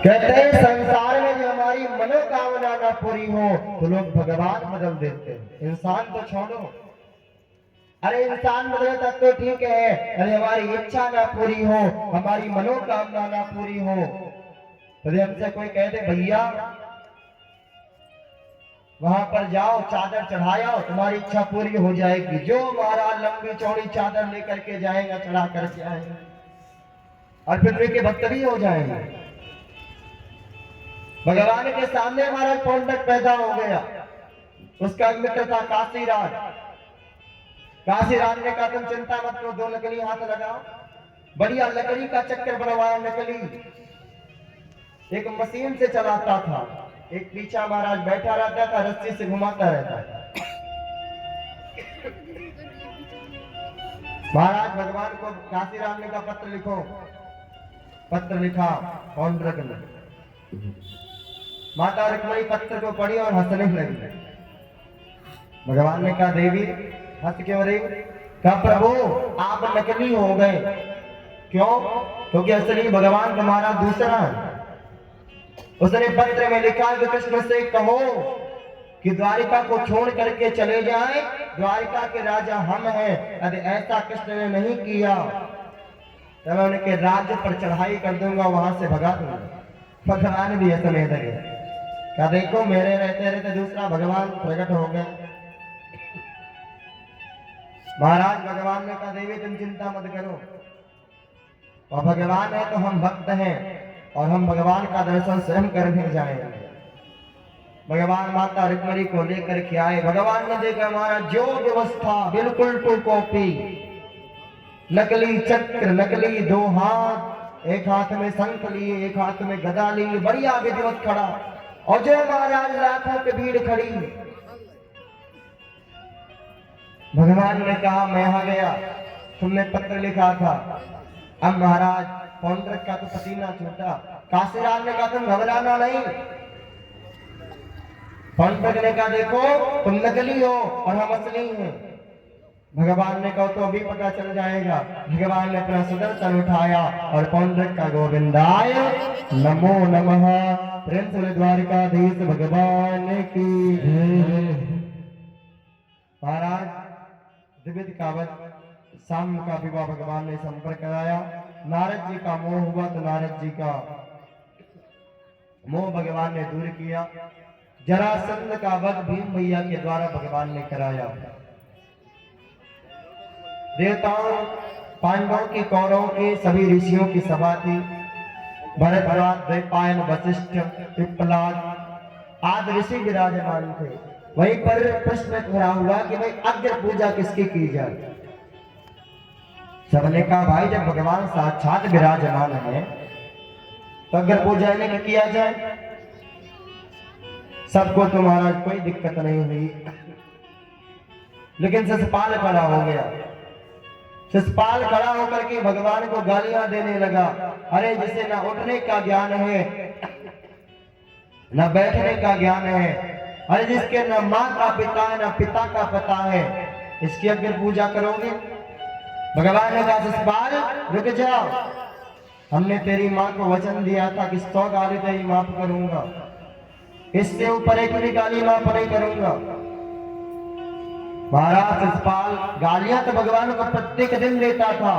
कहते हैं संसार में जो हमारी मनोकामना ना पूरी हो तो लोग भगवान बदल देते हैं। इंसान तो छोड़ो, अरे इंसान बदले तक तो ठीक है, अरे हमारी इच्छा ना पूरी हो, हमारी मनोकामना ना पूरी हो तो हमसे कोई कह दे भैया वहां पर जाओ चादर चढ़ाओ तुम्हारी इच्छा पूरी हो जाएगी, जो महाराज लंबी चौड़ी चादर लेकर के जाएगा चढ़ा करके आएगा और फिर के भक्त भी हो जाएंगे। भगवान के सामने महाराज पौंडक पैदा हो गया, उसका मित्र था काशीराज। काशीराज ने कहा तुम चिंता मत करो, दो लकड़ी हाथ लगाओ, बढ़िया लकड़ी का चक्कर बनवाया नकली, एक मशीन से चलाता था, एक पीछा महाराज बैठा रहता था रस्सी से घुमाता रहता था। महाराज भगवान को काशीराज ने कहा पत्र लिखो, पत्र लिखा पौंडरक ने। माता रुक्मिणी पत्र को पढ़ी और हंसने लगी। भगवान ने कहा देवी हंस क्यों रही? कहा प्रभु आप नकली हो गए। क्यों? क्योंकि असली भगवान तुम्हारा दूसरा है। उसने पत्र में लिखा कि कृष्ण से कहो कि द्वारिका को छोड़ करके चले जाएं, द्वारिका के राजा हम हैं। यदि ऐसा कृष्ण ने नहीं किया तो मैं उनके राज्य पर चढ़ाई कर दूंगा, वहां से भगा दूंगा। भगवान भी ऐसा नहीं लगे, क्या देखो मेरे रहते रहते दूसरा भगवान प्रकट हो गया। महाराज भगवान ने कहा देवी तुम चिंता मत करो, और भगवान है तो हम भक्त हैं और हम भगवान का दर्शन स्वयं करने जाएंगे। भगवान माता रुक्मिणी को लेकर के आए। भगवान ने देखा हमारा जो व्यवस्था बिल्कुल टू कॉपी, नकली चक्र, नकली दो हाथ, एक हाथ में शंख लिए, एक हाथ में गदा लिए, बढ़िया विधिवत खड़ा, और जो महाराज लाखों की भीड़ खड़ी। भगवान ने कहा मैं आ गया, तुमने पत्र लिखा था, अब महाराज पौंडरक का तो पसीना छूटा। काशीराज ने कहा तुम घबराना नहीं। पौंडरक ने कहा देखो तुम नकली हो और हम असली हैं। भगवान ने कहा तो अभी पता चल जाएगा। भगवान ने अपना सुदर्शन उठाया और पौंडरक का गोविंदाय नमो नमः। प्रेम से द्वारिकाधीश भगवान की महाराज दिव्य कावत शाम का विवाह भगवान ने संपर्क कराया। नारद जी का मोह हुआ तो नारद जी का मोह भगवान ने दूर किया। जरासंध का वध भीम भैया के द्वारा भगवान ने कराया। देवताओं पांडवों की कौरवों के सभी ऋषियों की सभा थी। भरद्वाज द्वैपायन वशिष्ठ पिप्पलाद आदि ऋषि विराजमान थे। वहीं पर प्रश्न खड़ा हुआ कि भाई अग्र पूजा किसकी की जाए। सबने कहा भाई जब भगवान साक्षात विराजमान है तो अग्र पूजा इन्हें किया जाए। सबको तो महाराज कोई दिक्कत नहीं हुई, लेकिन शिशुपाल खड़ा हो गया। शिशुपाल खड़ा होकर के भगवान को गालियां देने लगा। अरे जिसे ना उठने का ज्ञान है ना बैठने का ज्ञान है, अरे जिसके ना माँ का पिता है ना पिता का पता है, इसकी अग्र पूजा करोगे? भगवान ने कहा शिशुपाल रुक जाओ, हमने तेरी माँ को वचन दिया था कि 100 गाली तेरी माफ करूंगा, इससे ऊपर एक भी गाली माफ नहीं करूंगा। महाराज शिशुपाल गालियां तो भगवान को प्रत्येक दिन देता था,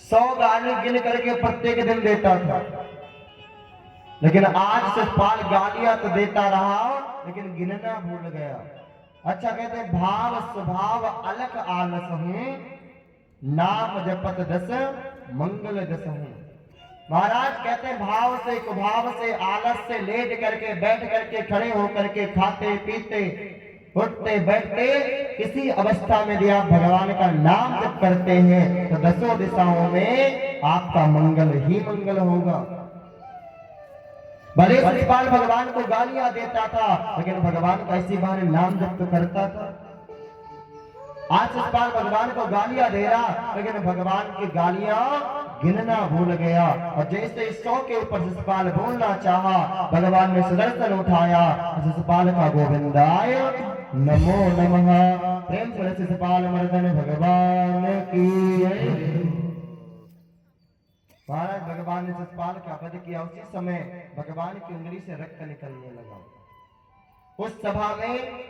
100 गाली गिन करके प्रत्येक दिन देता था। लेकिन आज शिशुपाल गालियां तो देता रहा लेकिन गिनना भूल गया। अच्छा कहते भाव स्वभाव अलख आलस हूं, नाम जपत दस मंगल दस हूं। महाराज कहते हैं भाव से कुभाव से आलस से लेट करके बैठ करके खड़े होकर के खाते पीते उठते बैठते किसी अवस्था में यदि आप भगवान का नाम जप करते हैं तो दसों दिशाओं में आपका मंगल ही मंगल होगा। भले शिशुपाल भगवान को गालियां देता था लेकिन भगवान का इसी बहाने नाम जप तो करता था। आज शिशुपाल भगवान को गालियां दे रहा लेकिन भगवान की गालियां गिनना भूल गया। और जैसे 100 के ऊपर शिशुपाल बोलना चाहा भगवान ने सुदर्शन उठाया। शिशुपाल का गोविंदाय नमो नमः। प्रेम से शिशुपाल मर्दन भगवान की। महाराज भगवान ने शिशुपाल का वध किया। उसी समय भगवान की उंगली से रक्त निकलने लगा। उस सभा में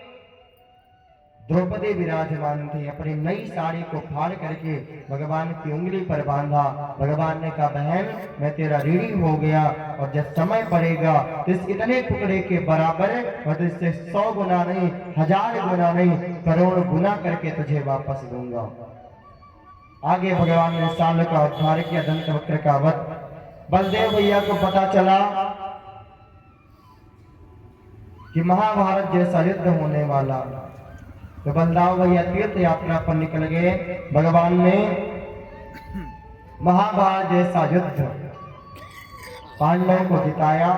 द्रौपदी विराजमान थी। अपनी नई साड़ी को फाड़ करके भगवान की उंगली पर बांधा। भगवान ने कहा, बहन मैं तेरा ऋणी हो गया और जब समय पड़ेगा तो इस इतने टुकड़े के बराबर और इससे 100 गुना नहीं, 1000 गुना नहीं, करोड़ गुना करके तुझे वापस दूंगा। आगे भगवान ने साल का उद्धार किया, दंतवक्र का वध। बलदेव भैया को पता चला कि महाभारत जैसा युद्ध होने वाला, तो बलदाव भैया तीर्थ यात्रा पर निकल गए। भगवान ने महाभारत जैसा युद्ध पांडवों को जिताया।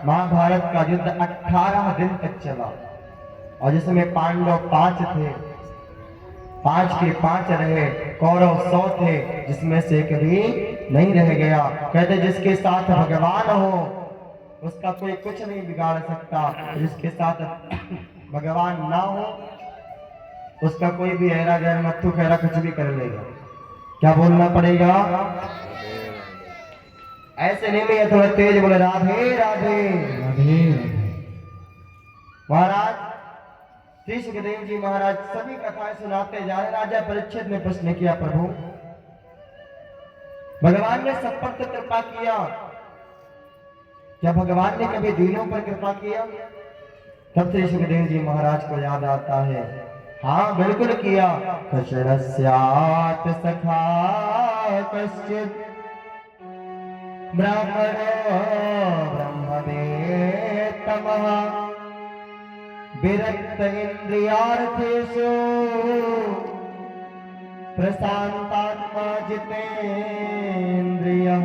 महाभारत का युद्ध 18 दिन तक चला और जिसमें पांडव 5 थे, 5 के 5 रहे, कौरव 100 थे, जिसमें से एक भी नहीं रह गया। कहते जिसके साथ भगवान हो उसका कोई कुछ नहीं बिगाड़ सकता, जिसके साथ भगवान ना हो उसका कोई भी हैरा गैर मत्थू खैरा कुछ भी कर लेगा। क्या बोलना पड़ेगा? ऐसे नहीं भैया, थोड़ा तेज बोले, राधे राधे राधे। महाराज श्री सुखदेव जी महाराज सभी कथाएं सुनाते जा रहे। राजा परीक्षित ने प्रश्न किया, प्रभु भगवान ने सब पर तो कृपा किया, क्या भगवान ने कभी दीनों पर कृपा किया? तब श्री सुखदेव जी महाराज को याद आता है, हाँ बिल्कुल किया। कशरस्यात् सखा कश्चित् ब्राह्मणो ब्रह्मवेत्तमः विरक्त इंद्रियार्थेषु प्रशांतात्मा जितेन्द्रियः।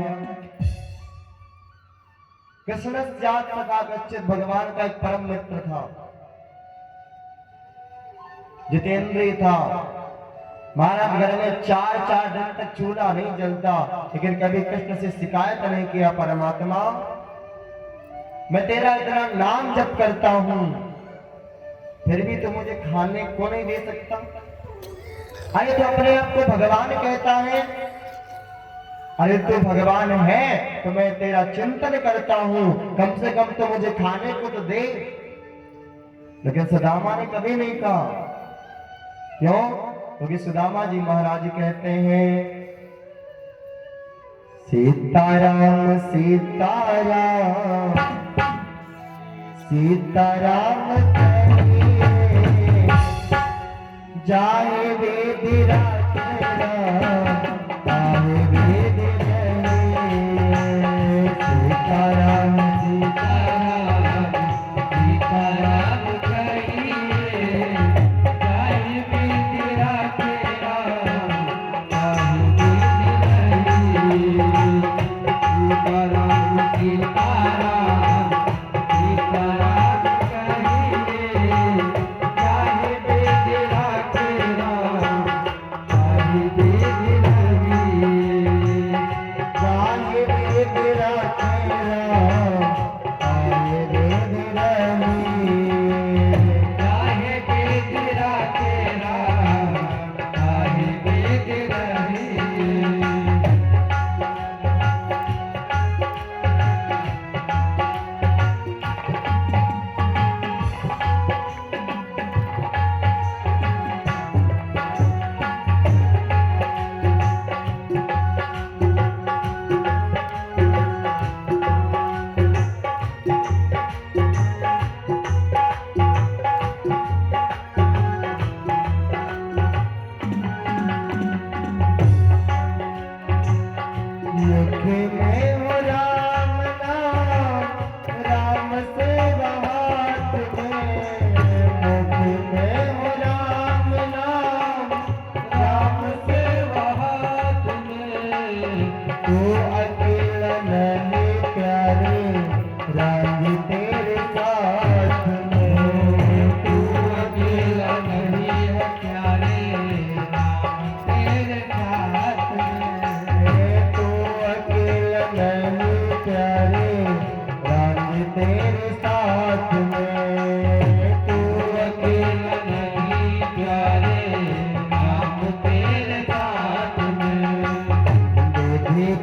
कृष्णस्यात् सखा कश्चित् भगवान का एक परम मित्र था, जितेंद्रिय था। महाराज घर में 4-4 दिन तक चूल्हा नहीं जलता, लेकिन कभी कृष्ण से शिकायत नहीं किया, परमात्मा मैं तेरा इतना नाम जप करता हूं फिर भी तू मुझे खाने को नहीं दे सकता। अरे तो अपने आप को भगवान कहता है, अरे तू भगवान है तो मैं तेरा चिंतन करता हूं, कम से कम तो मुझे खाने को तो दे। लेकिन सुदामा ने कभी नहीं कहा। क्यों? क्योंकि सुदामा जी महाराज कहते हैं, सीताराम सीताराम सीताराम जाए वेद राज जाए वेद सीताराम सीताराम सीताराम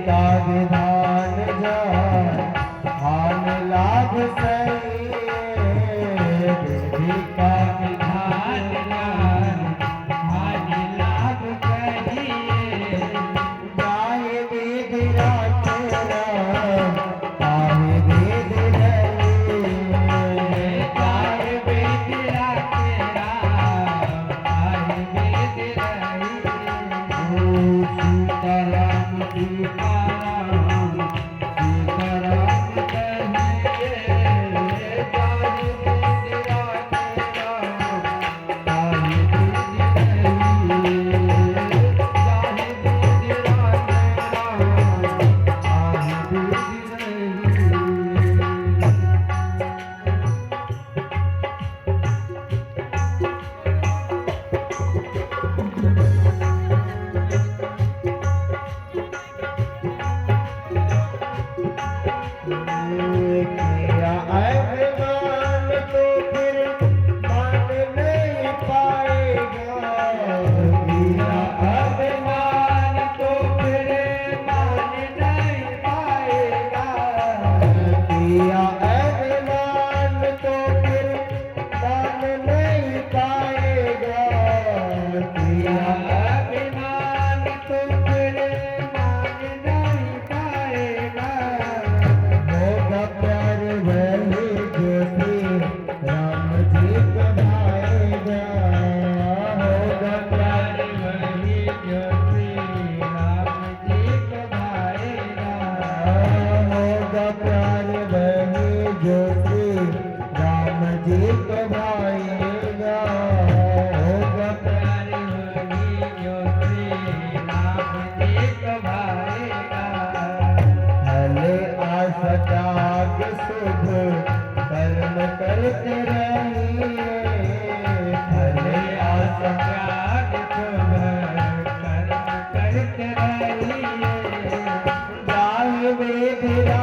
का विधान किया अभिमान तो फिर मान नहीं पाएगा, किया अभिमान तो फिर मान नहीं पाएगा, किया अभिमान तो फिर मान नहीं पाएगा, किया अभिमान तो फिर मान नहीं पाएगा। होगा प्यार वही जो श्री राम जी को भाएगा, होगा प्यार वही जो श्री राम जी को भाएगा, होगा प्यार वही जो श्री राम जी को भाएगा, होगा प्यार वही जो श्री राम जी को भाएगा। भले आशा त्याग शुभ कर्म करते रहिए, भले आशा त्याग शुभ कर्म करते रहिए, जाहि वेद तेरा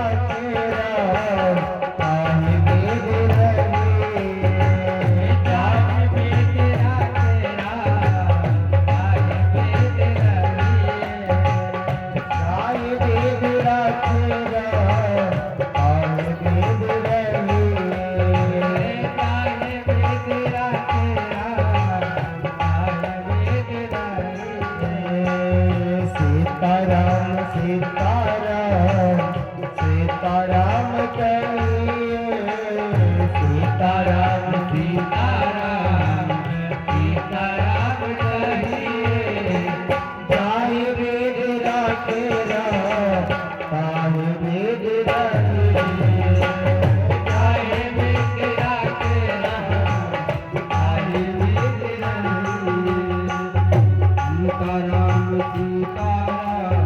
ताहि वेद रहिए, जाहि वेद तेरा ताहि वेद रहिए, जाहि वेद तेरा ताहि वेद रहिए, जाहि वेद तेरा ताहि वेद रहिए। सीताराम सीताराम सीताराम कहिए, सीताराम सीताराम सीताराम कहिए, जाहि वेद तेरा ताहि वेद रहिए, जाहि वेद तेरा ताहि वेद रहिए। सीताराम सीताराम सीताराम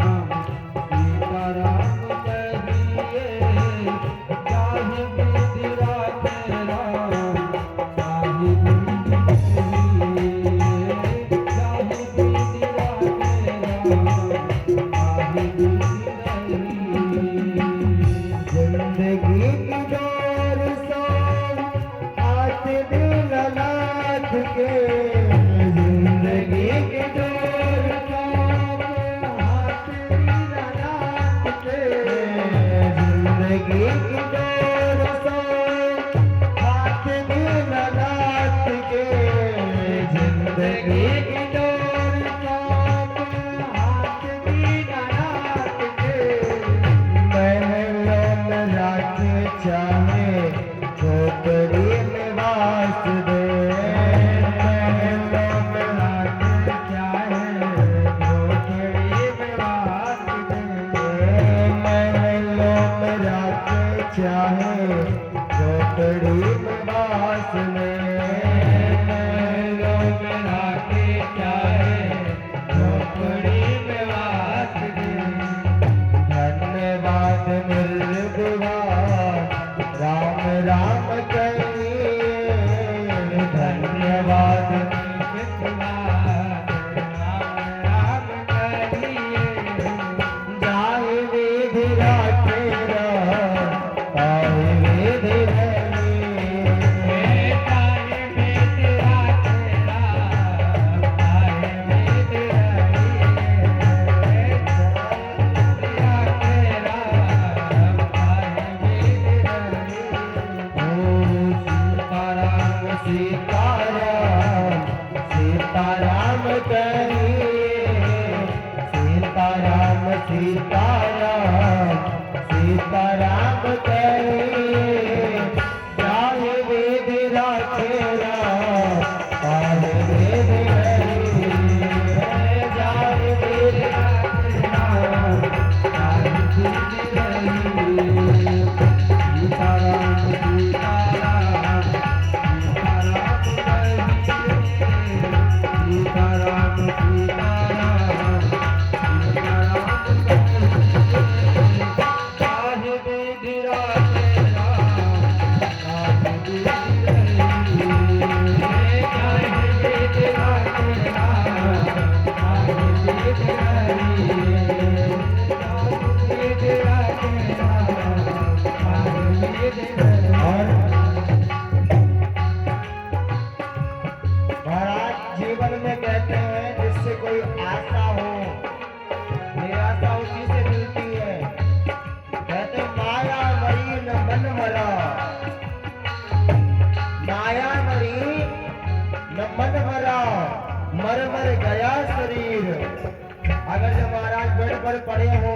पर पड़े हो,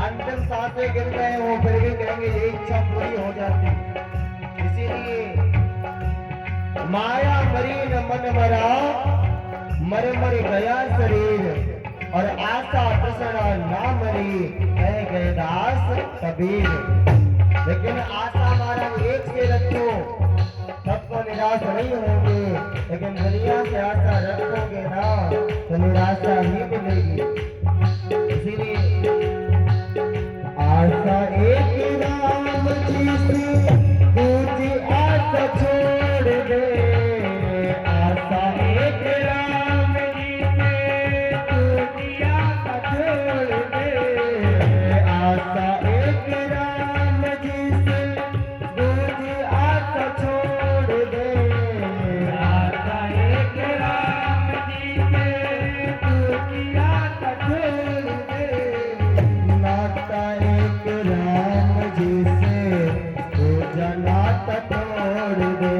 अंतिम सांसें गिर रहे हो, फिर भी कहेंगे ये इच्छा पूरी हो जाती। इसीलिए माया मरी न मन मरा, मर मर गया शरीर, और आशा तृष्णा ना मरी, कह गए दास कबीर। लेकिन आशा मारा एक से रखो, तब तो निराश नहीं होंगे, लेकिन दुनिया से आशा रखोगे ना तो निराशा ही मिलेगी। इसीलिए आशा एक राम जी से, दूसरी आशा छोड़ दे। आशा एक राम जी से, दूसरी आशा छोड़ दे। आशा एक राम जी से, दूसरी आशा छोड़ दे। आशा एक राम जी से, दूसरी आशा छोड़ दे। नाता एक राम जी से, दूजा नाता तोड़ दे।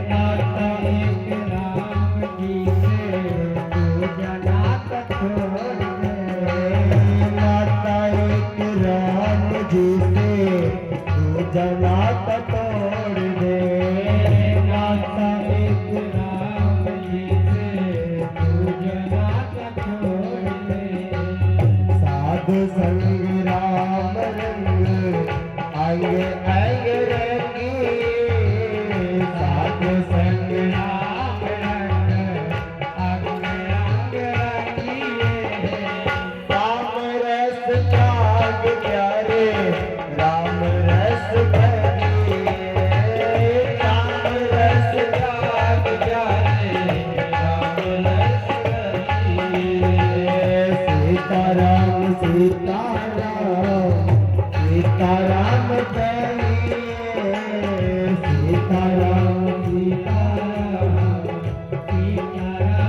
नाता एक राम जी से, दूजा नाता छोड़ दे। नाता एक राम जी से, दूजा नाता तोड़ दे। नाता एक राम जी से, दूजा नाता छोड़ दे। साधु संग राम रंग, आएंगे आएंगे रहेंगे। साधु संग राम रंग, आएंगे आएंगे रहेंगे। राम रस त्याग प्यारे, राम रस भरिए। राम रस त्याग प्यारे, राम रस भरिए। सीताराम सीताराम, सीताराम कहिए। सीताराम सीताराम, सीताराम कहिए।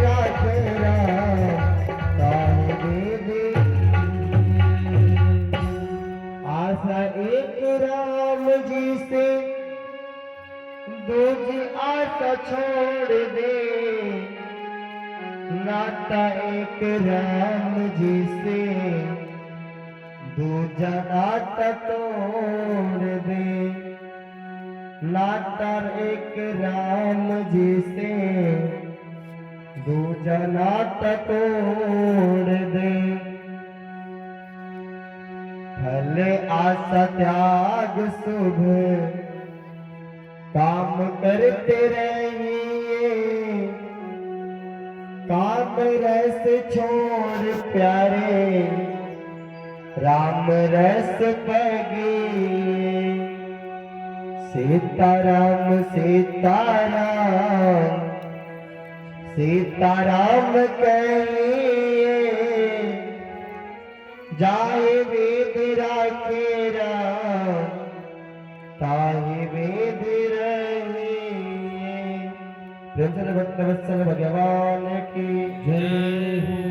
राधे राम, राधे आशा एक राम जी से, दूजी आशा छोड़ दे। नाता एक राम जी से, दूजा नाता तोड़ दे। नाता एक राम जी से, दूजा नाता तोड़ दे। भले आशा त्याग शुभ, काम करते रहिए। काम रस छोड़ प्यारे, राम रस पगिए। सीताराम सीताराम, सीताराम कहिए। जाए वेद राखे राम, ताहि वेद रहिए। प्रेम से भक्त वत्सल भगवान की जय।